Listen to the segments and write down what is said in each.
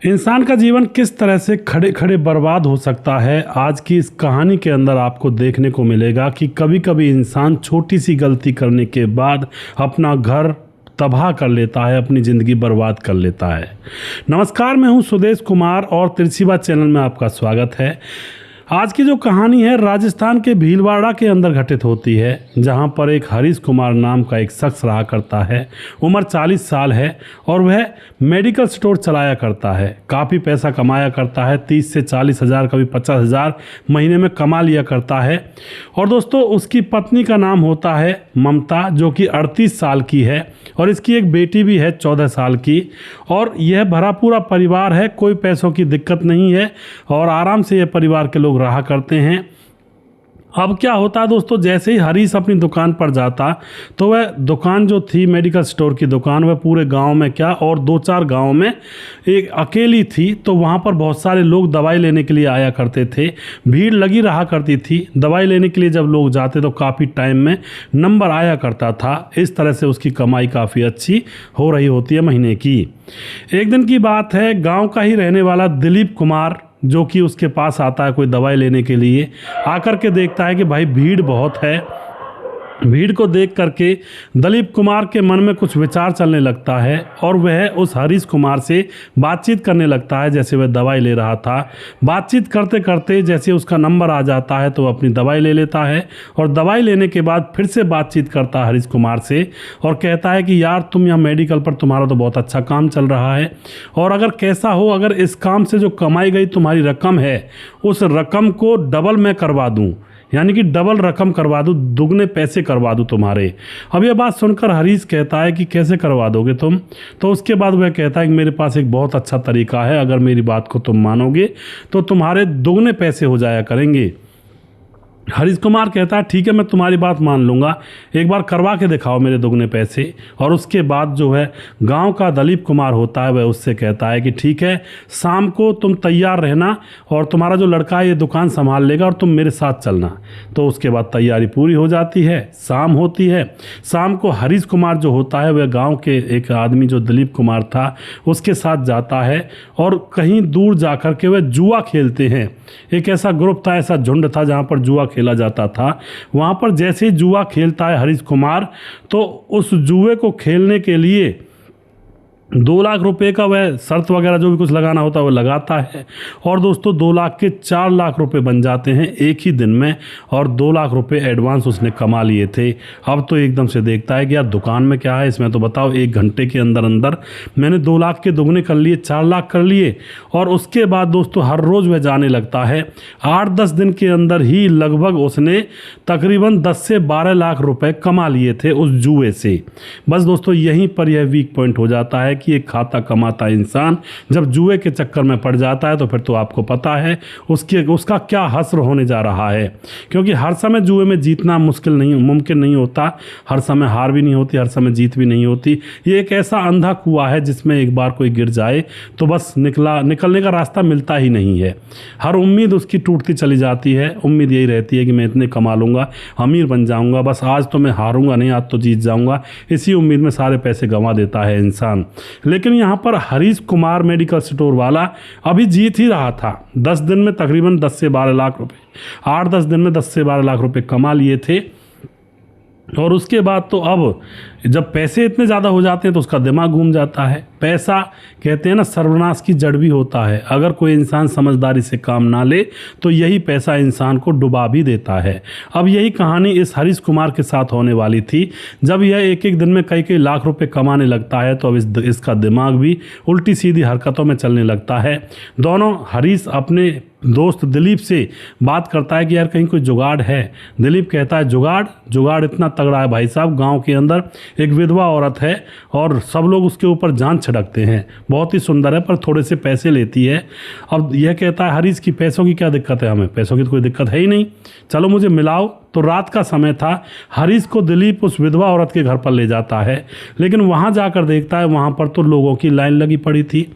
इंसान का जीवन किस तरह से खड़े खड़े बर्बाद हो सकता है, आज की इस कहानी के अंदर आपको देखने को मिलेगा कि कभी कभी इंसान छोटी सी गलती करने के बाद अपना घर तबाह कर लेता है, अपनी ज़िंदगी बर्बाद कर लेता है। नमस्कार, मैं हूं सुदेश कुमार और त्रिशिवा चैनल में आपका स्वागत है। आज की जो कहानी है राजस्थान के भीलवाड़ा के अंदर घटित होती है, जहां पर एक हरीश कुमार नाम का एक शख्स रहा करता है। उम्र 40 साल है और वह मेडिकल स्टोर चलाया करता है। काफ़ी पैसा कमाया करता है, 30 से 40 हज़ार, कभी 50 हज़ार महीने में कमा लिया करता है। और दोस्तों, उसकी पत्नी का नाम होता है ममता, जो कि 38 साल की है और इसकी एक बेटी भी है 14 साल की। और यह भरा पूरा परिवार है, कोई पैसों की दिक्कत नहीं है और आराम से यह परिवार के लोग रहा करते हैं। अब क्या होता है दोस्तों, जैसे ही हरीश अपनी दुकान पर जाता तो वह दुकान जो थी मेडिकल स्टोर की दुकान, वह पूरे गांव में क्या और 2-4 गांव में एक अकेली थी। तो वहां पर बहुत सारे लोग दवाई लेने के लिए आया करते थे, भीड़ लगी रहा करती थी। दवाई लेने के लिए जब लोग जाते तो काफ़ी टाइम में नंबर आया करता था। इस तरह से उसकी कमाई काफ़ी अच्छी हो रही होती है महीने की। एक दिन की बात है, गाँव का ही रहने वाला दिलीप कुमार, जो कि उसके पास आता है कोई दवाई लेने के लिए, आकर के देखता है कि भाई भीड़ बहुत है। भीड़ को देख करके दिलीप कुमार के मन में कुछ विचार चलने लगता है और वह उस हरीश कुमार से बातचीत करने लगता है जैसे वह दवाई ले रहा था। बातचीत करते करते जैसे उसका नंबर आ जाता है तो वह अपनी दवाई ले लेता है और दवाई लेने के बाद फिर से बातचीत करता है हरीश कुमार से और कहता है कि यार, तुम यहाँ मेडिकल पर तुम्हारा तो बहुत अच्छा काम चल रहा है और अगर कैसा हो, अगर इस काम से जो कमाई गई तुम्हारी रकम है, उस रकम को डबल मैं करवा दूँ, यानी कि डबल रकम करवा दूँ, दुगने पैसे करवा दूँ तुम्हारे। अब यह बात सुनकर हरीश कहता है कि कैसे करवा दोगे तुम? तो उसके बाद वह कहता है कि मेरे पास एक बहुत अच्छा तरीका है, अगर मेरी बात को तुम मानोगे तो तुम्हारे दुगने पैसे हो जाया करेंगे। हरीश कुमार कहता है ठीक है, मैं तुम्हारी बात मान लूँगा, एक बार करवा के दिखाओ मेरे दुगने पैसे। और उसके बाद जो है गांव का दिलीप कुमार होता है, वह उससे कहता है कि ठीक है, शाम को तुम तैयार रहना और तुम्हारा जो लड़का है ये दुकान संभाल लेगा और तुम मेरे साथ चलना। तो उसके बाद तैयारी पूरी हो जाती है, शाम होती है। शाम को हरीश कुमार जो होता है वह गाँव के एक आदमी जो दिलीप कुमार था उसके साथ जाता है और कहीं दूर जा कर के वह जुआ खेलते हैं। एक ऐसा ग्रुप था, ऐसा झुंड था जहाँ पर जुआ खेला जाता था। वहाँ पर जैसे ही जुआ खेलता है हरीश कुमार, तो उस जुए को खेलने के लिए 2 लाख रुपए का वह शर्त वगैरह जो भी कुछ लगाना होता है वो लगाता है। और दोस्तों 2 लाख के 4 लाख रुपए बन जाते हैं एक ही दिन में और 2 लाख रुपए एडवांस उसने कमा लिए थे। अब तो एकदम से देखता है कि यार दुकान में क्या है, इसमें तो बताओ 1 घंटे के अंदर अंदर मैंने 2 लाख के दुगने कर लिए, 4 लाख कर लिए। और उसके बाद दोस्तों हर रोज़ वह जाने लगता है। 8-10 दिन के अंदर ही लगभग उसने तकरीबन 10 से 12 लाख रुपए कमा लिए थे उस जुए से। बस दोस्तों यहीं पर यह वीक पॉइंट हो जाता है कि एक खाता कमाता इंसान जब जुए के चक्कर में पड़ जाता है तो फिर तो आपको पता है उसका क्या हश्र होने जा रहा है। क्योंकि हर समय जुए में जीतना मुमकिन नहीं होता, हर समय हार भी नहीं होती, हर समय जीत भी नहीं होती। ये एक ऐसा अंधा कुआं है जिसमें एक बार कोई गिर जाए तो बस निकलने का रास्ता मिलता ही नहीं है। हर उम्मीद उसकी टूटती चली जाती है। उम्मीद यही रहती है कि मैं इतने कमा लूँगा, अमीर बन जाऊँगा, बस आज तो मैं हारूंगा नहीं, आज तो जीत जाऊँगा। इसी उम्मीद में सारे पैसे गंवा देता है इंसान। लेकिन यहाँ पर हरीश कुमार मेडिकल स्टोर वाला अभी जीत ही रहा था। 10 दिन में तकरीबन 10 से 12 लाख रुपए, 8-10 दिन में 10 से 12 लाख रुपए कमा लिए थे। और उसके बाद तो अब जब पैसे इतने ज़्यादा हो जाते हैं तो उसका दिमाग घूम जाता है। पैसा कहते हैं ना, सर्वनाश की जड़ भी होता है। अगर कोई इंसान समझदारी से काम ना ले तो यही पैसा इंसान को डुबा भी देता है। अब यही कहानी इस हरीश कुमार के साथ होने वाली थी। जब यह एक दिन में कई लाख रुपए कमाने लगता है तो अब इसका दिमाग भी उल्टी सीधी हरकतों में चलने लगता है। दोनों हरीश अपने दोस्त दिलीप से बात करता है कि यार कहीं कोई जुगाड़ है। दिलीप कहता है जुगाड़ इतना तगड़ा है भाई साहब, गांव के अंदर एक विधवा औरत है और सब लोग उसके ऊपर जान छिड़कते हैं, बहुत ही सुंदर है पर थोड़े से पैसे लेती है। अब यह कहता है हरीश की पैसों की क्या दिक्कत है, हमें पैसों की तो कोई दिक्कत है ही नहीं, चलो मुझे मिलाओ। तो रात का समय था, हरीश को दिलीप उस विधवा औरत के घर पर ले जाता है। लेकिन वहाँ जाकर देखता है वहाँ पर तो लोगों की लाइन लगी पड़ी थी।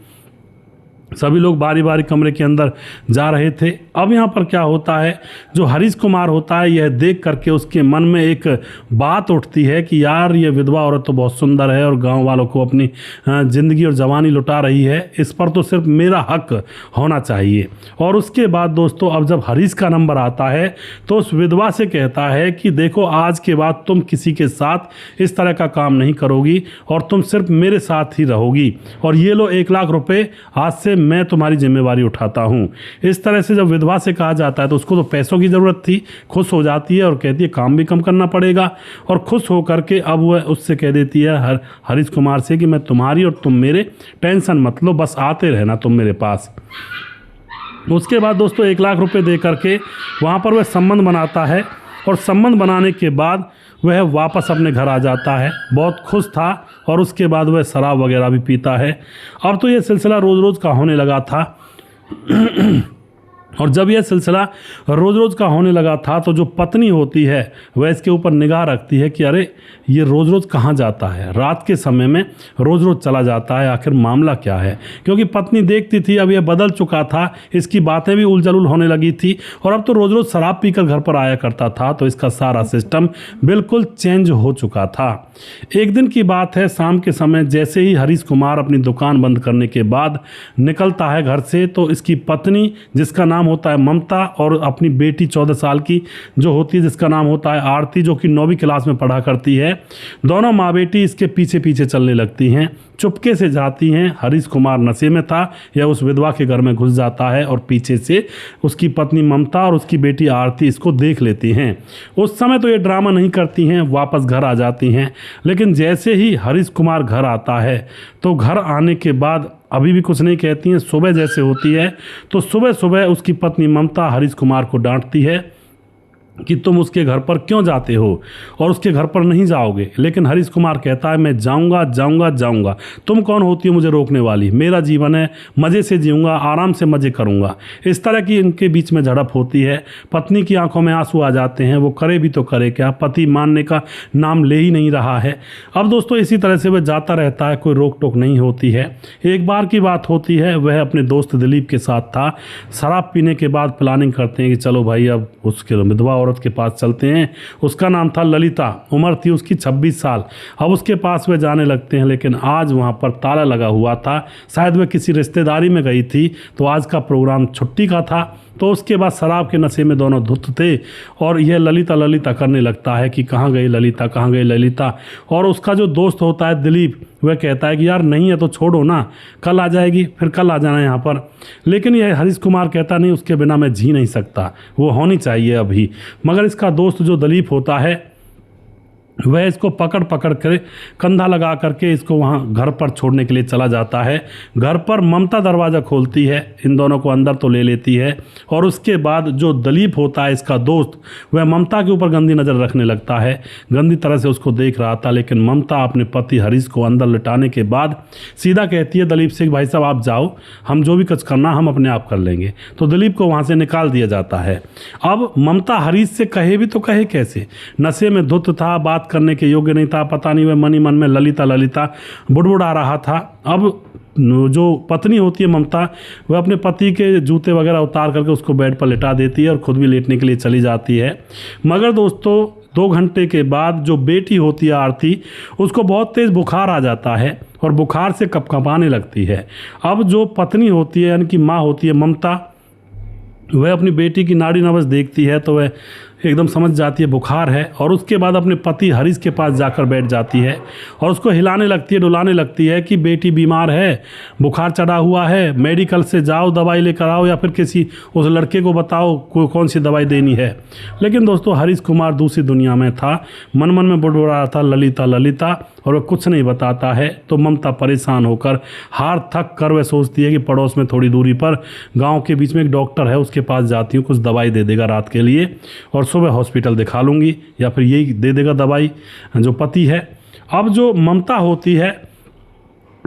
सभी लोग बारी बारी कमरे के अंदर जा रहे थे। अब यहाँ पर क्या होता है, जो हरीश कुमार होता है यह देख करके उसके मन में एक बात उठती है कि यार ये विधवा औरत तो बहुत सुंदर है और गांव वालों को अपनी ज़िंदगी और जवानी लुटा रही है, इस पर तो सिर्फ मेरा हक होना चाहिए। और उसके बाद दोस्तों अब जब हरीश का नंबर आता है तो उस विधवा से कहता है कि देखो आज के बाद तुम किसी के साथ इस तरह का काम नहीं करोगी और तुम सिर्फ मेरे साथ ही रहोगी, और ये लो 1 लाख रुपए, आज से मैं तुम्हारी जिम्मेवारी उठाता हूँ। इस तरह से जब विधवा से कहा जाता है तो उसको तो पैसों की ज़रूरत थी, खुश हो जाती है और कहती है काम भी कम करना पड़ेगा, और खुश होकर के अब वह उससे कह देती है हरीश कुमार से कि मैं तुम्हारी और तुम मेरे, टेंशन मत लो, बस आते रहना तुम मेरे पास। उसके बाद दोस्तों 1 लाख रुपए दे करके वहाँ पर वह संबंध बनाता है, और संबंध बनाने के बाद वह वापस अपने घर आ जाता है, बहुत खुश था, और उसके बाद वह शराब वगैरह भी पीता है। अब तो यह सिलसिला रोज़ रोज़ का होने लगा था और जब यह सिलसिला रोज़ रोज़ का होने लगा था तो जो पत्नी होती है वह इसके ऊपर निगाह रखती है कि अरे ये रोज़ रोज़ कहाँ जाता है, रात के समय में रोज़ रोज़ चला जाता है, आखिर मामला क्या है। क्योंकि पत्नी देखती थी अब यह बदल चुका था, इसकी बातें भी उलझुल होने लगी थी, और अब तो रोज़ रोज़ शराब पीकर घर पर आया करता था, तो इसका सारा सिस्टम बिल्कुल चेंज हो चुका था। एक दिन की बात है, शाम के समय जैसे ही हरीश कुमार अपनी दुकान बंद करने के बाद निकलता है घर से, तो इसकी पत्नी जिसका नाम होता है ममता और अपनी बेटी 14 साल की जो होती है जिसका नाम होता है आरती, जो कि 9वीं क्लास में पढ़ा करती है, दोनों माँ बेटी इसके पीछे पीछे चलने लगती हैं, चुपके से जाती हैं। हरीश कुमार नशे में था, यह उस विधवा के घर में घुस जाता है और पीछे से उसकी पत्नी ममता और उसकी बेटी आरती इसको देख लेती हैं। उस समय तो ये ड्रामा नहीं करती हैं, वापस घर आ जाती हैं। लेकिन जैसे ही हरीश कुमार घर आता है तो घर आने के बाद अभी भी कुछ नहीं कहती हैं। सुबह जैसे होती है तो सुबह सुबह उसकी पत्नी ममता हरीश कुमार को डांटती है कि तुम उसके घर पर क्यों जाते हो और उसके घर पर नहीं जाओगे। लेकिन हरीश कुमार कहता है मैं जाऊंगा जाऊंगा जाऊंगा, तुम कौन होती हो मुझे रोकने वाली, मेरा जीवन है, मज़े से जीऊंगा, आराम से मज़े करूंगा। इस तरह की इनके बीच में झड़प होती है। पत्नी की आंखों में आंसू आ जाते हैं, वो करे भी तो करे क्या, पति मानने का नाम ले ही नहीं रहा है। अब दोस्तों इसी तरह से वह जाता रहता है, कोई रोक टोक नहीं होती है। एक बार की बात होती है, वह अपने दोस्त दिलीप के साथ था, शराब पीने के बाद प्लानिंग करते हैं कि चलो भाई अब उसके विधवा औरत के पास चलते हैं। उसका नाम था ललिता, उम्र थी उसकी 26 साल। अब उसके पास वे जाने लगते हैं, लेकिन आज वहाँ पर ताला लगा हुआ था, शायद वह किसी रिश्तेदारी में गई थी, तो आज का प्रोग्राम छुट्टी का था। तो उसके बाद शराब के नशे में दोनों धुत थे और यह ललिता ललिता करने लगता है कि कहाँ गई ललिता, कहाँ गई ललिता। और उसका जो दोस्त होता है दिलीप, वह कहता है कि यार नहीं है तो छोड़ो ना, कल आ जाएगी, फिर कल आ जाना यहाँ पर। लेकिन यह हरीश कुमार कहता नहीं, उसके बिना मैं जी नहीं सकता, वो होनी चाहिए अभी। मगर इसका दोस्त जो दिलीप होता है वह इसको पकड़ पकड़ कर कंधा लगा करके इसको वहाँ घर पर छोड़ने के लिए चला जाता है। घर पर ममता दरवाज़ा खोलती है, इन दोनों को अंदर तो ले लेती है, और उसके बाद जो दिलीप होता है इसका दोस्त, वह ममता के ऊपर गंदी नज़र रखने लगता है, गंदी तरह से उसको देख रहा था। लेकिन ममता अपने पति हरीश को अंदर लिटाने के बाद सीधा कहती है दिलीप से, भाई साहब आप जाओ, हम जो भी कुछ करना हम अपने आप कर लेंगे। तो दिलीप को वहाँ से निकाल दिया जाता है। अब ममता हरीश से कहे भी तो कहे कैसे, नशे में धुत था, बात करने के योग्य नहीं था, पता नहीं वह मनी मन में ललिता ललिता बुड़बुड़ा रहा था। अब जो पत्नी होती है ममता, वह अपने पति के जूते वगैरह उतार करके उसको बेड पर लिटा देती है और खुद भी लेटने के लिए चली जाती है। मगर दोस्तों 2 घंटे के बाद जो बेटी होती है आरती, उसको बहुत तेज़ बुखार आ जाता है और बुखार से कपकपाने लगती है। अब जो पत्नी होती है यानी कि माँ होती है ममता, वह अपनी बेटी की नाड़ी नबज देखती है तो वह एकदम समझ जाती है बुखार है, और उसके बाद अपने पति हरीश के पास जाकर बैठ जाती है और उसको हिलाने लगती है, डुलाने लगती है कि बेटी बीमार है, बुखार चढ़ा हुआ है, मेडिकल से जाओ दवाई लेकर आओ, या फिर किसी उस लड़के को बताओ कौन सी दवाई देनी है। लेकिन दोस्तों हरीश कुमार दूसरी दुनिया में था, मन मन में बुड़बुड़ा रहा था ललिता ललिता, और वह कुछ नहीं बताता है। तो ममता परेशान होकर हार थक कर वह सोचती है कि पड़ोस में थोड़ी दूरी पर गाँव के बीच में एक डॉक्टर है, उसके पास जाती हूँ, कुछ दवाई दे देगा रात के लिए और सुबह हॉस्पिटल दिखा लूँगी, या फिर यही दे देगा दवाई जो पति है। अब जो ममता होती है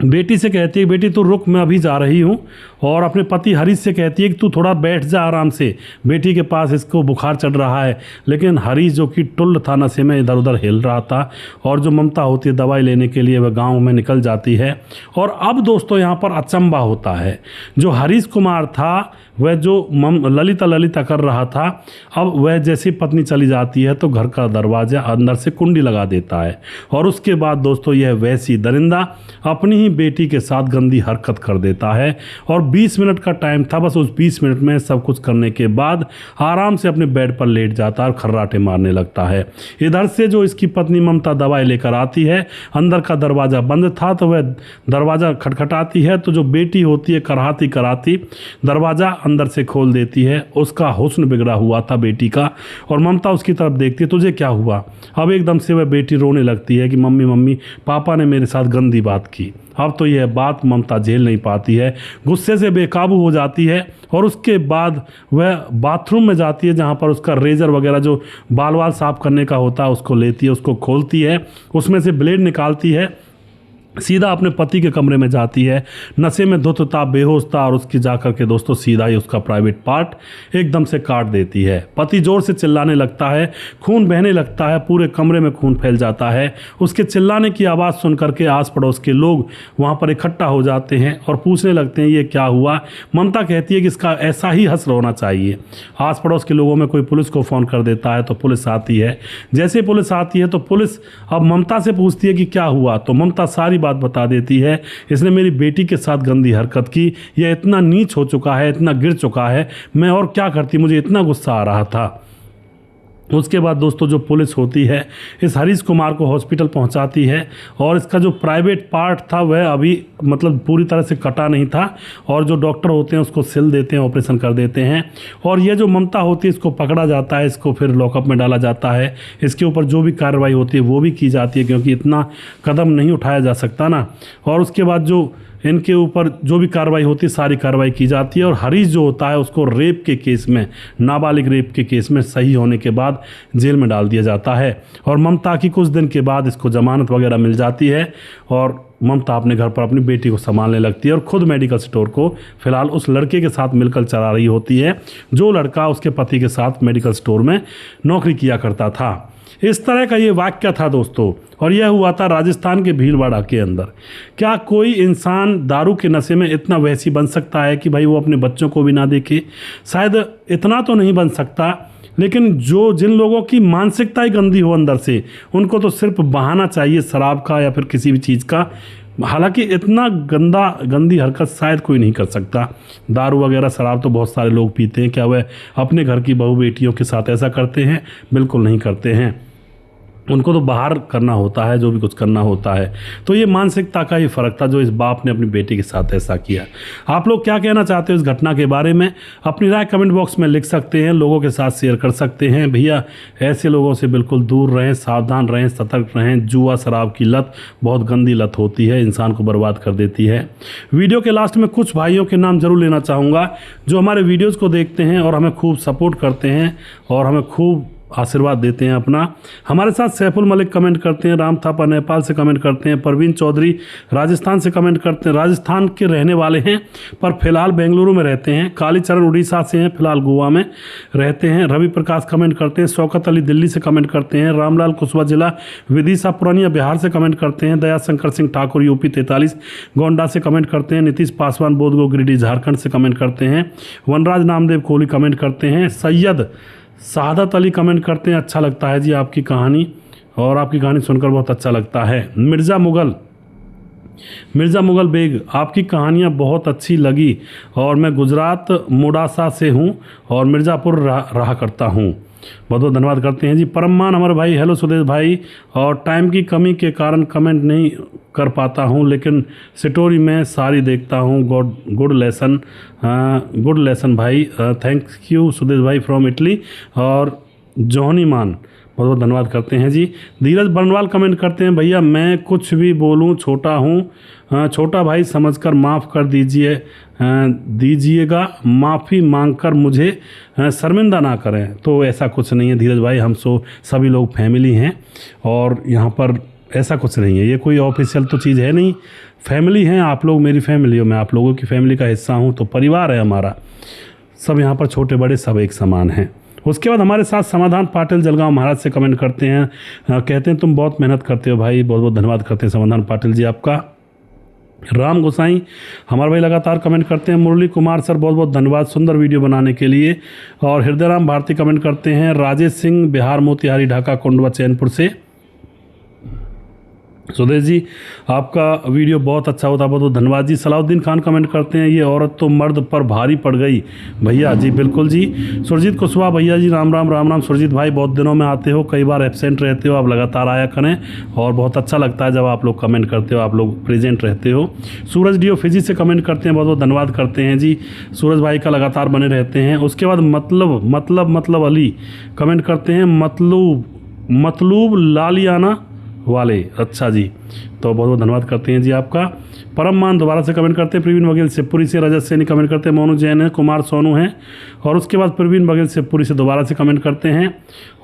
बेटी से कहती है बेटी तू रुक, मैं अभी जा रही हूँ। और अपने पति हरीश से कहती है कि तू थोड़ा बैठ जा आराम से, बेटी के पास इसको बुखार चढ़ रहा है। लेकिन हरीश जो कि टुल्ल था, नशे में इधर उधर हिल रहा था। और जो ममता होती है दवाई लेने के लिए वह गाँव में निकल जाती है। और अब दोस्तों यहाँ पर अचंबा होता है, जो हरीश कुमार था वह जो ललिता कर रहा था, अब वह जैसी पत्नी चली जाती है तो घर का दरवाज़ा अंदर से कुंडी लगा देता है। और उसके बाद दोस्तों यह वैसी दरिंदा अपनी ही बेटी के साथ गंदी हरकत कर देता है। और 20 मिनट का टाइम था, बस उस 20 मिनट में सब कुछ करने के बाद आराम से अपने बेड पर लेट जाता है और खर्राटे मारने लगता है। इधर से जो इसकी पत्नी ममता दवाई लेकर आती है, अंदर का दरवाज़ा बंद था तो वह दरवाज़ा खटखटाती है, तो जो बेटी होती है कराती कराती दरवाज़ा अंदर से खोल देती है। उसका हुस्न बिगड़ा हुआ था बेटी का, और ममता उसकी तरफ देखती है, तुझे क्या हुआ? अब एकदम से वह बेटी रोने लगती है कि मम्मी मम्मी पापा ने मेरे साथ गंदी बात की। अब तो यह बात ममता झेल नहीं पाती है, गुस्से से बेकाबू हो जाती है। और उसके बाद वह बाथरूम में जाती है, जहाँ पर उसका रेजर वगैरह जो बाल वाल साफ करने का होता है उसको लेती है, उसको खोलती है, उसमें से ब्लेड निकालती है, सीधा अपने पति के कमरे में जाती है। नशे में धुत था, बेहोश था, और उसकी जाकर के दोस्तों सीधा ही उसका प्राइवेट पार्ट एकदम से काट देती है। पति जोर से चिल्लाने लगता है, खून बहने लगता है, पूरे कमरे में खून फैल जाता है। उसके चिल्लाने की आवाज़ सुन करके आस पड़ोस के लोग वहाँ पर इकट्ठा हो जाते हैं और पूछने लगते हैं ये क्या हुआ। ममता कहती है कि इसका ऐसा ही हश्र होना चाहिए। आस पड़ोस के लोगों में कोई पुलिस को फ़ोन कर देता है तो पुलिस आती है। जैसे पुलिस आती है तो पुलिस अब ममता से पूछती है कि क्या हुआ, तो ममता सारी बात बता देती है, इसने मेरी बेटी के साथ गंदी हरकत की, यह इतना नीच हो चुका है, इतना गिर चुका है, मैं और क्या करती, मुझे इतना गुस्सा आ रहा था। उसके बाद दोस्तों जो पुलिस होती है इस हरीश कुमार को हॉस्पिटल पहुंचाती है, और इसका जो प्राइवेट पार्ट था वह अभी मतलब पूरी तरह से कटा नहीं था, और जो डॉक्टर होते हैं उसको सिल देते हैं, ऑपरेशन कर देते हैं। और ये जो ममता होती है इसको पकड़ा जाता है, इसको फिर लॉकअप में डाला जाता है, इसके ऊपर जो भी कार्रवाई होती है वो भी की जाती है, क्योंकि इतना कदम नहीं उठाया जा सकता ना। और उसके बाद जो इनके ऊपर जो भी कार्रवाई होती है सारी कार्रवाई की जाती है। और हरीश जो होता है उसको रेप के केस में, नाबालिग रेप के केस में सही होने के बाद जेल में डाल दिया जाता है। और ममता की कुछ दिन के बाद इसको जमानत वगैरह मिल जाती है, और ममता अपने घर पर अपनी बेटी को संभालने लगती है, और खुद मेडिकल स्टोर को फिलहाल उस लड़के के साथ मिलकर चला रही होती है, जो लड़का उसके पति के साथ मेडिकल स्टोर में नौकरी किया करता था। इस तरह का ये वाक्य था दोस्तों, और यह हुआ था राजस्थान के भीलवाड़ा के अंदर। क्या कोई इंसान दारू के नशे में इतना वैसी बन सकता है कि भाई वो अपने बच्चों को भी ना देखे? शायद इतना तो नहीं बन सकता, लेकिन जिन लोगों की मानसिकता ही गंदी हो अंदर से, उनको तो सिर्फ बहाना चाहिए शराब का या फिर किसी भी चीज़ का। हालांकि इतना गंदी हरकत शायद कोई नहीं कर सकता। दारू वगैरह शराब तो बहुत सारे लोग पीते हैं, क्या वह अपने घर की बहू बेटियों के साथ ऐसा करते हैं? बिल्कुल नहीं करते हैं। उनको तो बाहर करना होता है, जो भी कुछ करना होता है। तो ये मानसिकता का ही फ़र्क था जो इस बाप ने अपनी बेटी के साथ ऐसा किया। आप लोग क्या कहना चाहते हो इस घटना के बारे में? अपनी राय कमेंट बॉक्स में लिख सकते हैं, लोगों के साथ शेयर कर सकते हैं। भैया ऐसे लोगों से बिल्कुल दूर रहें, सावधान रहें, सतर्क रहें। जुआ शराब की लत बहुत गंदी लत होती है, इंसान को बर्बाद कर देती है। वीडियो के लास्ट में कुछ भाइयों के नाम जरूर लेना चाहूँगा जो हमारे वीडियोज़ को देखते हैं और हमें खूब सपोर्ट करते हैं और हमें खूब आशीर्वाद देते हैं अपना। हमारे साथ सैफुल मलिक कमेंट करते हैं, राम थापा नेपाल से कमेंट करते हैं, परवीन चौधरी राजस्थान से कमेंट करते हैं, राजस्थान के रहने वाले हैं पर फिलहाल बेंगलुरु में रहते हैं। कालीचरण उड़ीसा से हैं, फिलहाल गोवा में रहते हैं। रवि प्रकाश कमेंट करते हैं, शौकत अली दिल्ली से कमेंट करते हैं, रामलाल कुशवाहा जिला विदिशा पुरानिया बिहार से कमेंट करते हैं, दया शंकर सिंह ठाकुर यूपी 43 गोंडा से कमेंट करते हैं, नीतीश पासवान बोधगो गिरिडीह झारखंड से कमेंट करते हैं, वनराज नामदेव कोहली कमेंट करते हैं, सैयद सादत अली कमेंट करते हैं, अच्छा लगता है जी आपकी कहानी और आपकी कहानी सुनकर बहुत अच्छा लगता है। मिर्ज़ा मुगल बेग, आपकी कहानियाँ बहुत अच्छी लगी और मैं गुजरात मोडासा से हूँ और मिर्ज़ापुर रहा करता हूँ। बहुत बहुत धन्यवाद करते हैं जी। परमान अमर भाई, हेलो सुदेश भाई, और टाइम की कमी के कारण कमेंट नहीं कर पाता हूँ लेकिन स्टोरी में सारी देखता हूँ। गुड लेसन भाई, थैंक यू सुदेश भाई फ्रॉम इटली। और जॉनी मान बहुत बहुत धन्यवाद करते हैं जी। धीरज बरनवाल कमेंट करते हैं, भैया मैं कुछ भी बोलूं छोटा हूं, छोटा भाई समझकर माफ़ कर दीजिएगा, माफ़ी मांगकर मुझे शर्मिंदा ना करें। तो ऐसा कुछ नहीं है धीरज भाई, हम सभी लोग फैमिली हैं और यहाँ पर ऐसा कुछ नहीं है, ये कोई ऑफिशियल तो चीज़ है नहीं। फैमिली हैं आप लोग, मेरी फैमिली हो, मैं आप लोगों की फैमिली का हिस्सा हूँ, तो परिवार है हमारा। सब यहाँ पर छोटे बड़े सब एक समान हैं। उसके बाद हमारे साथ समाधान पाटिल जलगांव महाराज से कमेंट करते हैं, कहते हैं तुम बहुत मेहनत करते हो भाई, बहुत बहुत धन्यवाद करते हैं समाधान पाटिल जी आपका। राम गोसाई हमारे भाई लगातार कमेंट करते हैं। मुरली कुमार सर बहुत बहुत धन्यवाद सुंदर वीडियो बनाने के लिए। और हृदय राम भारती कमेंट करते हैं। राजेश सिंह बिहार मोतिहारी ढाका कोंडवा चैनपुर से। सुदेश जी आपका वीडियो बहुत अच्छा होता, बहुत बहुत धन्यवाद जी। सलाउद्दीन खान कमेंट करते हैं, ये औरत तो मर्द पर भारी पड़ गई भैया जी। बिल्कुल जी। सुरजीत कुशवाहा भैया जी राम राम राम राम। सुरजीत भाई बहुत दिनों में आते हो, कई बार एब्सेंट रहते हो, आप लगातार आया करें और बहुत अच्छा लगता है जब आप लोग कमेंट करते हो, आप लोग प्रेजेंट रहते हो। सूरज डीओ फिजी से कमेंट करते हैं, बहुत बहुत धन्यवाद करते हैं जी। सूरज भाई का लगातार बने रहते हैं। उसके बाद मतलब अली कमेंट करते हैं, मतलूब लालियाना वाले, अच्छा जी, तो बहुत बहुत धन्यवाद करते हैं जी आपका। परम मान दोबारा से कमेंट करते हैं। प्रवीण बघेल शिवपुरी से। रजत सैनी कमेंट करते हैं। मोनू जैन है, कुमार सोनू हैं। और उसके बाद प्रवीण बघेल शिवपुरी से दोबारा से कमेंट करते हैं।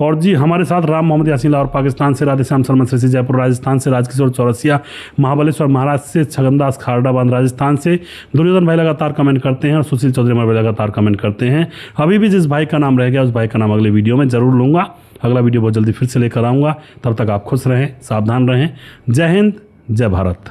और जी हमारे साथ राम मोहम्मद यासीन लाहौर पाकिस्तान से, राधेश्याम शर्मा श्री जयपुर राजस्थान से, राजकिशोर चौरसिया महाबलेश्वर महाराष्ट्र से, छगनदास खारडाबाद राजस्थान से, दुर्योधन भाई लगातार कमेंट करते हैं और सुशील चौधरी हमारे भाई लगातार कमेंट करते हैं। अभी भी जिस भाई का नाम रह गया उस भाई का नाम अगले वीडियो में ज़रूर लूँगा। अगला वीडियो बहुत जल्दी फिर से लेकर आऊँगा, तब तक आप खुश रहें, सावधान रहें। जय हिंद, जय भारत।